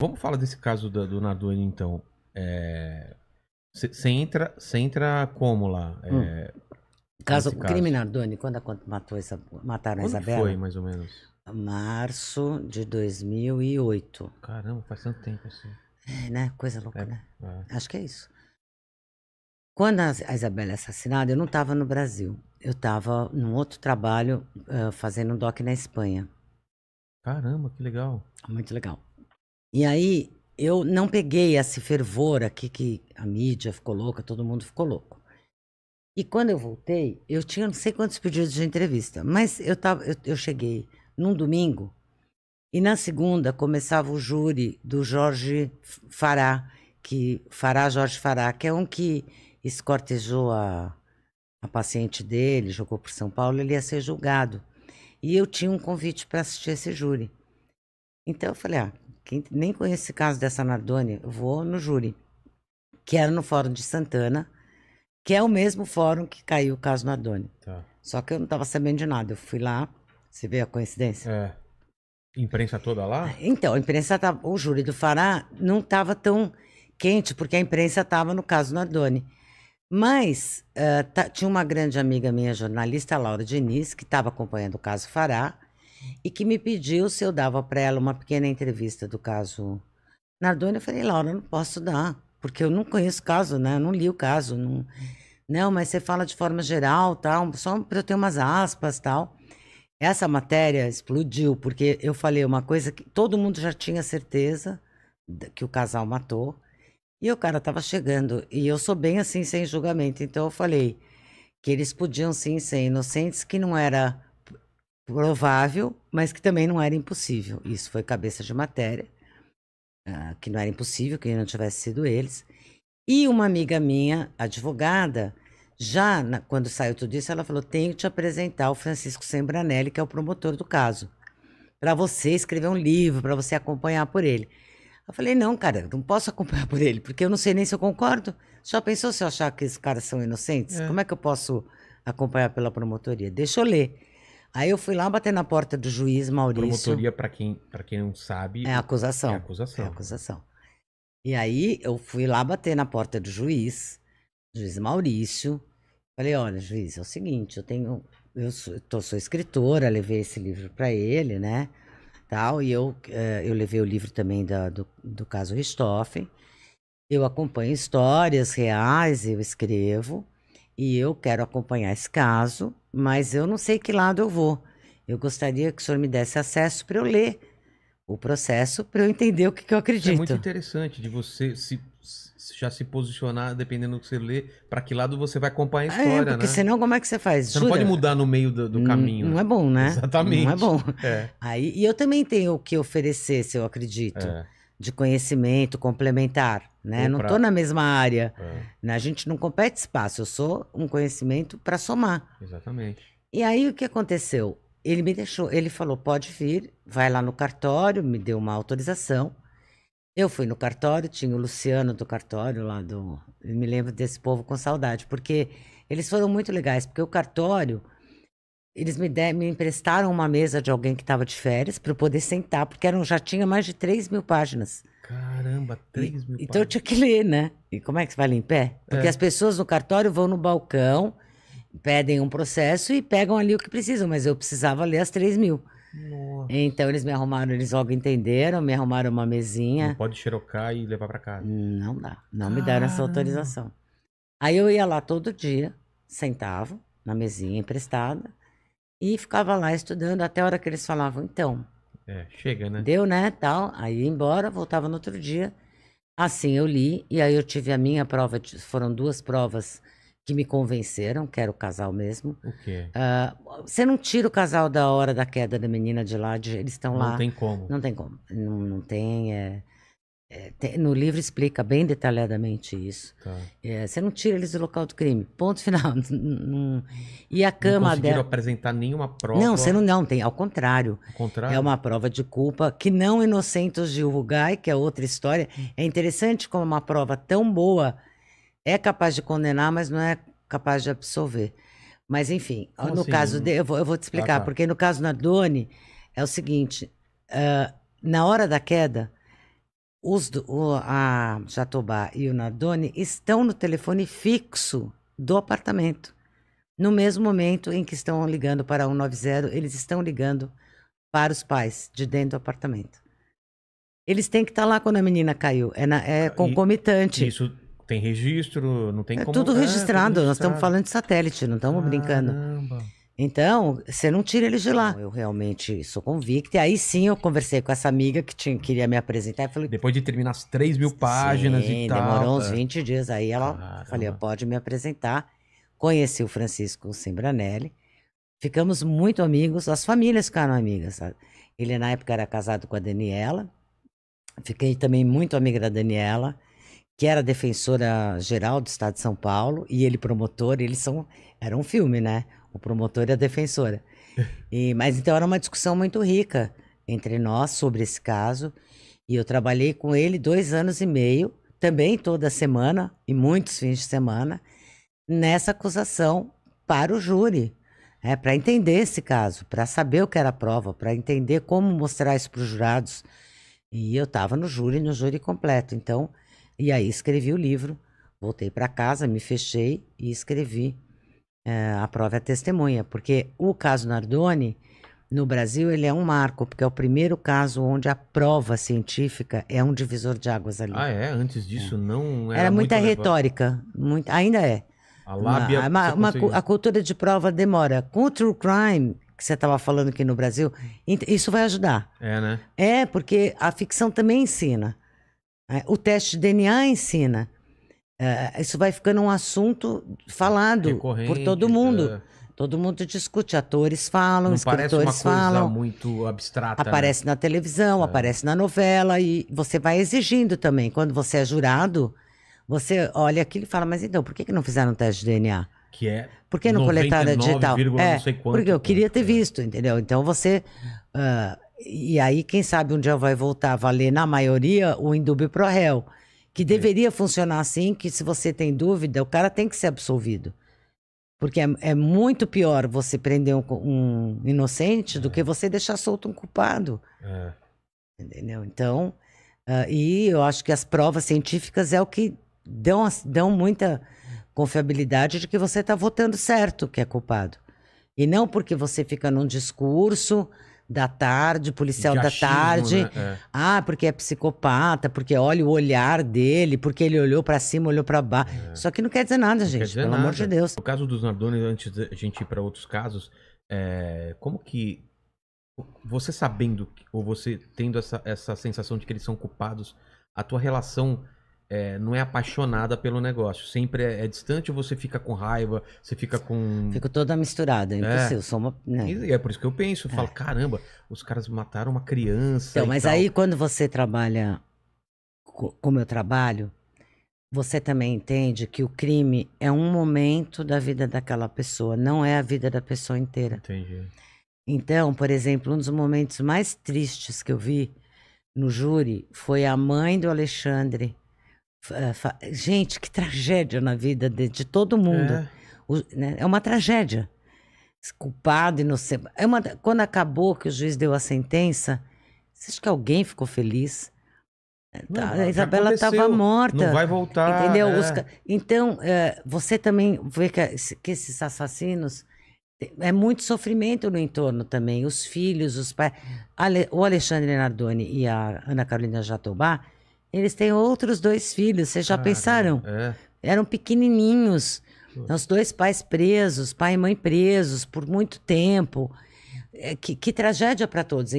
Vamos falar desse caso do Nardoni, então. Você entra como lá? O crime Nardoni, quando mataram a Quando que Isabela? foi, mais ou menos? Março de 2008. Caramba, faz tanto tempo assim. Né? Coisa louca, né? Acho que é isso. Quando a Isabela é assassinada, eu não estava no Brasil. Eu estava num outro trabalho, fazendo um doc na Espanha. Caramba, que legal. Muito legal. E aí, eu não peguei esse fervor aqui que a mídia ficou louca, todo mundo ficou louco. E quando eu voltei, eu tinha não sei quantos pedidos de entrevista, mas eu cheguei num domingo e na segunda começava o júri do Jorge Fará, Jorge Fará, que é um que escortejou a paciente dele, jogou por São Paulo, ele ia ser julgado. E eu tinha um convite para assistir esse júri. Então eu falei, nem conheço esse caso dessa Nardoni, eu vou no júri, que era no Fórum de Santana, que é o mesmo fórum que caiu o caso Nardoni. Tá. Só que eu não estava sabendo de nada. Eu fui lá, você vê a coincidência? Imprensa toda lá? Então, a imprensa tava, o júri do Fará não estava tão quente, porque a imprensa estava no caso Nardoni. Mas tinha uma grande amiga minha, jornalista, Laura Diniz, que estava acompanhando o caso Fará, e que me pediu se eu dava para ela uma pequena entrevista do caso Nardoni. Eu falei, Laura, eu não posso dar, porque eu não conheço o caso, né? Eu não li o caso. Não, mas você fala de forma geral, tal, só para eu ter umas aspas, tal. Essa matéria explodiu, porque eu falei uma coisa que todo mundo já tinha certeza que o casal matou, e o cara estava chegando, e eu sou bem assim, sem julgamento, então eu falei que eles podiam sim ser inocentes, que não era provável, mas que também não era impossível. Isso foi cabeça de matéria, que não era impossível que não tivesse sido eles. E uma amiga minha, advogada, quando saiu tudo isso, ela falou, tenho que te apresentar o Francisco Sembranelli, que é o promotor do caso, para você escrever um livro, para você acompanhar por ele. Eu falei, não, cara, não posso acompanhar por ele, porque eu não sei nem se eu concordo. Já pensou se eu achar que esses caras são inocentes? Como é que eu posso acompanhar pela promotoria? Deixa eu ler. Aí eu fui lá bater na porta do juiz Maurício. Promotoria, para quem não sabe... É acusação. É acusação. É acusação. E aí eu fui lá bater na porta do juiz Maurício. Falei, olha, juiz, é o seguinte, sou escritora, levei esse livro para ele, né? Tal, e eu levei o livro também do caso Richthofen. Eu acompanho histórias reais, eu escrevo, e eu quero acompanhar esse caso, mas eu não sei que lado eu vou. Eu gostaria que o senhor me desse acesso para eu ler o processo, para eu entender o que eu acredito. Isso é muito interessante de você já se posicionar, dependendo do que você lê, para que lado você vai acompanhar a história, porque né? senão como é que você faz? Você não pode mudar no meio do caminho. Não é bom, né? Exatamente. Não é bom. Aí, e eu também tenho o que oferecer, se eu acredito, de conhecimento complementar, né? Não estou na mesma área, né? A gente não compete espaço, eu sou um conhecimento para somar. Exatamente. E aí o que aconteceu? Ele me deixou, ele falou, pode vir, vai lá no cartório, me deu uma autorização. Eu fui no cartório, tinha o Luciano do cartório lá eu me lembro desse povo com saudade, porque eles foram muito legais, porque o cartório, eles me emprestaram uma mesa de alguém que estava de férias para eu poder sentar, porque já tinha mais de 3.000 páginas. Caramba, 3.000 páginas. Então eu tinha que ler, né? E como é que você vai ler em pé? Porque as pessoas no cartório vão no balcão, pedem um processo e pegam ali o que precisam, mas eu precisava ler as 3.000. Nossa. Então eles me arrumaram, eles logo entenderam, me arrumaram uma mesinha. Não pode xerocar e levar para casa. Não dá, não me deram essa autorização. Aí eu ia lá todo dia, sentava na mesinha emprestada e ficava lá estudando até a hora que eles falavam, então. Chega, né? Deu, né, tal. Aí ia embora, voltava no outro dia. Assim eu li e aí eu tive a minha prova, foram 2 provas que me convenceram, que era o casal mesmo. O quê? Você não tira o casal da hora da queda da menina de lá, eles estão lá. Não tem como. Não tem como. Não tem, no livro explica bem detalhadamente isso. Tá. Você não tira eles do local do crime. Ponto final. E a cama não conseguiram dela... apresentar nenhuma prova? Não, você não tem. Ao contrário. Ao contrário? É uma prova de culpa que não inocenta os Gil Rugai, que é outra história. É interessante como uma prova tão boa é capaz de condenar, mas não é capaz de absolver. Mas, enfim, Como no assim? caso dele, eu vou te explicar, tá. porque no caso Nardoni, é o seguinte, na hora da queda, A Jatobá e o Nardoni estão no telefone fixo do apartamento. No mesmo momento em que estão ligando para 190, eles estão ligando para os pais de dentro do apartamento. Eles têm que estar lá quando a menina caiu. É concomitante. Isso tem registro, não tem como... Tudo registrado. Nós estamos falando de satélite, não estamos brincando. Então, você não tira eles de lá. Eu realmente sou convicta. E aí sim eu conversei com essa amiga que queria me apresentar. Falei, depois de terminar as 3.000 páginas e tal. Demorou uns 20 dias. Aí ela falei, pode me apresentar. Conheci o Francisco Sembranelli. Ficamos muito amigos. As famílias ficaram amigas, sabe? Ele na época era casado com a Daniela. Fiquei também muito amiga da Daniela, que era defensora geral do Estado de São Paulo. E ele promotor. Era um filme, né? O promotor e a defensora. Mas então era uma discussão muito rica entre nós sobre esse caso. E eu trabalhei com ele 2 anos e meio, também toda semana, e muitos fins de semana, nessa acusação para o júri. Para entender esse caso, para saber o que era a prova, para entender como mostrar isso para os jurados. E eu estava no júri completo. Então, e aí escrevi o livro, voltei para casa, me fechei e escrevi A Prova e a Testemunha, porque o caso Nardoni, no Brasil, ele é um marco, porque é o primeiro caso onde a prova científica é um divisor de águas ali. Ah, é? Antes disso não era muita retórica, ainda é. A lábia... A cultura de prova demora. Com o true crime, que você estava falando aqui no Brasil, isso vai ajudar. É, né? É, porque a ficção também ensina. O teste de DNA ensina. Isso vai ficando um assunto falado por todo mundo. Todo mundo discute, atores falam, não escritores falam. Não parece uma coisa muito abstrata, aparece, né? Na televisão, aparece na novela, e você vai exigindo também. Quando você é jurado, você olha aquilo e fala, mas então, por que não fizeram um teste de DNA? Que é por que não coletaram digital? Não sei quanto, porque eu queria ter visto, entendeu? Então você... e aí, quem sabe um dia vai voltar a valer, na maioria, o indúbio pro réu. Que deveria funcionar assim, que se você tem dúvida, o cara tem que ser absolvido. Porque é muito pior você prender um inocente do que você deixar solto um culpado. Entendeu? Então, e eu acho que as provas científicas é o que dão muita confiabilidade de que você está votando certo, que é culpado. E não porque você fica num discurso da tarde, policial da tarde. Né? Porque é psicopata, porque olha o olhar dele, porque ele olhou pra cima, olhou pra baixo. Isso aqui não quer dizer nada, gente, pelo amor de Deus. No caso dos Nardoni, antes da gente ir pra outros casos, como que você sabendo, ou você tendo essa sensação de que eles são culpados, a tua relação não é apaixonada pelo negócio? Sempre é distante ou você fica com raiva, você fica com... Fico toda misturada, é impossível. Sou uma, né? E é por isso que eu penso, eu falo, caramba, os caras mataram uma criança. Então, mas aí quando você trabalha como eu trabalho, você também entende que o crime é um momento da vida daquela pessoa, não é a vida da pessoa inteira. Entendi. Então, por exemplo, um dos momentos mais tristes que eu vi no júri foi a mãe do Alexandre. Gente, que tragédia na vida de todo mundo. É uma tragédia. Culpado, inocente. Quando acabou que o juiz deu a sentença, você acha que alguém ficou feliz? Não, a Isabela estava morta. Não vai voltar. Entendeu? Então, você também vê que esses assassinos... É muito sofrimento no entorno também. Os filhos, os pais... O Alexandre Nardoni e a Ana Carolina Jatobá, eles têm outros 2 filhos. Vocês já pensaram? Eram pequenininhos. Os 2 pais presos, pai e mãe presos por muito tempo. Que tragédia para todos.